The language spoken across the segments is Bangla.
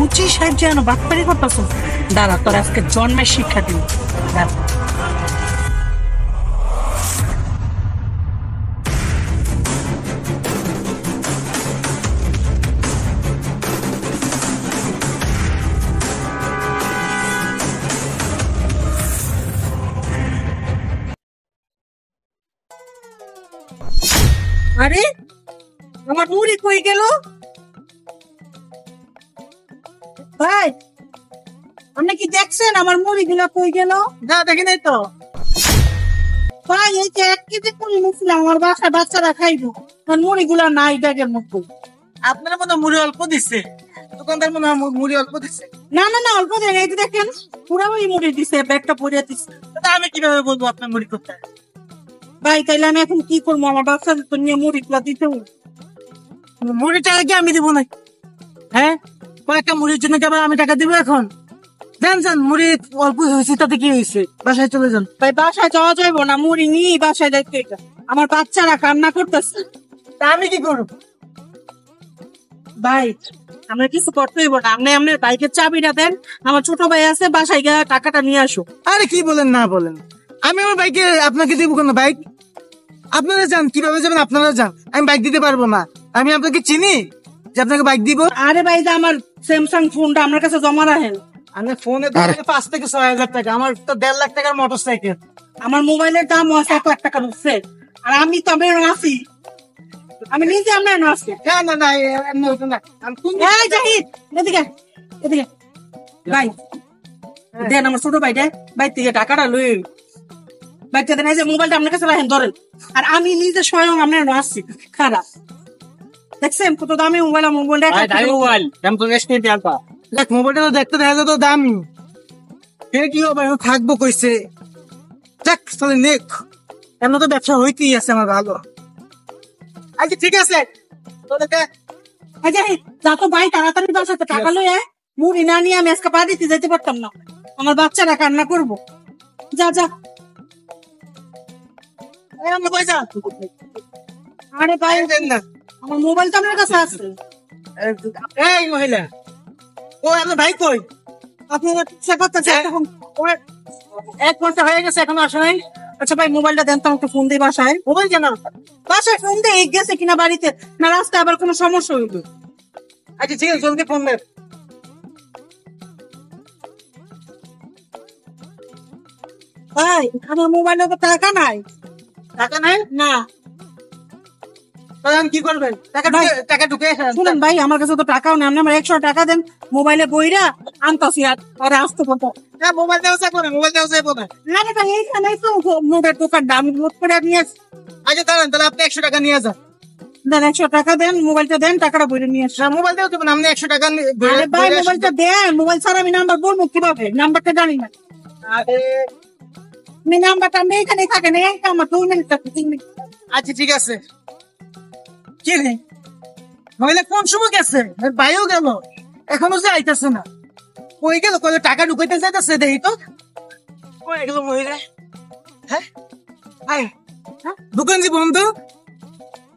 25-60 যেন বাটপারি করতেছ। দাঁড়া, তোর আজকে জন্মের শিক্ষা দিন। আরে আমার মুড়ি কই গেল ভাই? আপনি কি দেখছেন আমার মুড়ি গুলা কই গেল? না দেখি নাই তো ভাই। এই যে 1 কেজি মুড়ি নিয়েছিলাম, আমার বাসায় বাচ্চারা খাইবো, মুড়ি গুলা নাই ব্যাগের মধ্যে। আপনার মনে মুড়ি অল্প দিচ্ছে, দোকানদার মনে মুড়ি অল্প দিচ্ছে। না না না, অল্প দেয়। এই যে দেখেন পুরাই মুড়ি দিছে, ব্যাগটা পরিয়ে দিচ্ছে। আমি কিভাবে বলবো আপনার মুড়ি কোথায়? ভাই তাইলে আমি এখন কি করবো? আমার বাচ্চাদের তো নিয়ে মুড়ি গুলা দিতে হবে। মুড়ির টাকা কি আমি দিব না? হ্যাঁ, কয়েকটা মুড়ির জন্য কেবল আমি টাকা দিব এখন? যান যান, মুড়ি অল্প হয়েছে তাতে কি হয়েছে, বাসায় চলে যান। ভাই বাসায় যাওয়া যাইবো না, মুড়ি নিয়ে বাসায় যাইতে হবে। আমার বাচ্চারা কান্না করতেছে। তা আমি কি করব? ভাই আমরা কিছু করতে হইব না, আপনি আপনার বাইকের চাবিটা দেন, আমার ছোট ভাই আছে, বাসায় গিয়ে টাকাটা নিয়ে আসো। আরে কি বলেন না বলেন, আমি আমার বাইকে আপনাকে দিব কেন? বাইক আপনারা যান, কিভাবে যাবেন আপনারা যান, আমি বাইক দিতে পারবো না। আমি আপনাকে চিনি যে আপনাকে বাইক দিব? আরে ভাই যে আমার স্যামসাং ফোনটা আমার কাছে জমা রাখেন। আমি ফোনে 5 থেকে 6 হাজার টাকা, আমার তো 1.5 লাখ টাকার মোটর সাইকেল। আমার মোবাইলের দাম আছে 1 লাখ টাকা বুঝছে। আর আমি তো আমি আছি, আমি নিজে আমরা আছি। না না না, এমনি হতো না। এই জাহিদ এদিকে এদিকে। ভাই দেন আমার ছোট ভাই দেন, ভাই থেকে টাকাটা লই। বাইতে দেন, এই যে মোবাইলটা আপনার কাছে রাখেন, ধরেন। আর আমি নিজে স্বয়ং আপনার আসছি। খারাপ দেখছেন কত দামি মোবাইল? মোবাইলটা মোবাইল দাম তো দেখ, মোবাইলটা তো দেখতে দেখা যেত দামি। কি হবে, থাকবো কইছে। দেখ তাহলে নেক, এমন তো ব্যবসা হইতেই আছে আমার ভালো। আচ্ছা ঠিক আছে, যা তো ভাই তাড়াতাড়ি বাসাতে টাকা লই। মুড়ি না নিয়ে আমি আজকে পা দিতে যেতে পারতাম না, আমার বাচ্চারা কান্না করবো। যা যা। আরে ভাই না, আমার মোবাইল তো আপনার কাছে আছে। এই মহিলা, ও আপনার ভাই কই? আপনারা ইচ্ছা করতেছে এখন 1 ঘন্টা হয়ে গেছে, এখনো আসে নাই। আচ্ছা ভাই মোবাইলটা দেন তো, আমাকে ফোন দিই বাসায়। মোবাইল কেন? বাসায় ফোন দিয়ে গেছে কিনা বাড়িতে, না রাস্তায় আবার কোনো সমস্যা হইল। আচ্ছা ঠিক আছে, জলদি ফোন দেন। ভাই আমার মোবাইলে তো টাকা নাই। টাকা নাই? না। তাহলে কি করবেন? টাকা ঢুকে শুনুন ভাই, আমার কাছে তো টাকাও নেই, আপনি আমার 100 টাকা দেন, মোবাইলে বইরা আনতাছি। আর আসতে পারতো না, মোবাইল দেওয়া যাবো না, মোবাইল দেওয়া যাবো না। আরে ভাই এইখানেই তো মোবাইল দোকান, দাম লোড করে নিয়ে। আচ্ছা দাঁড়ান, তাহলে আপনি 100 টাকা নিয়ে যান। দেন 100 টাকা দেন, মোবাইলটা দেন, টাকাটা বইরে নিয়ে আসেন। মোবাইল দেওয়া যাবে না, আপনি 100 টাকা আরে ভাই মোবাইলটা দেন, মোবাইল ছাড়া আমি নাম্বার বলবো কিভাবে? নাম্বারটা জানি না। আমি নাম্বারটা আমি এখানে থাকেন, আমার 2 মিনিট থাকে, 3 মিনিট। আচ্ছা ঠিক আছে। কি রে, মহিলা কোন সময় গেছে? বাইও গেল, এখনো যে আইতাছে না। কই গেল? কত টাকা ঢুকাইতে যাইতাছে দেখি তো। কই গেল মহিলা? হ্যাঁ হাই, দোকান যে বন্ধ,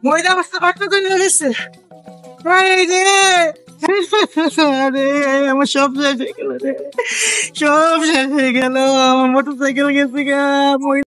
মহিলা অবস্থা বাট্টা করে নিয়ে গেছে। আরে আমার সব শেষ হয়ে গেল রে, সব শেষ হয়ে গেল। আমার মোটর সাইকেল গেছে গা।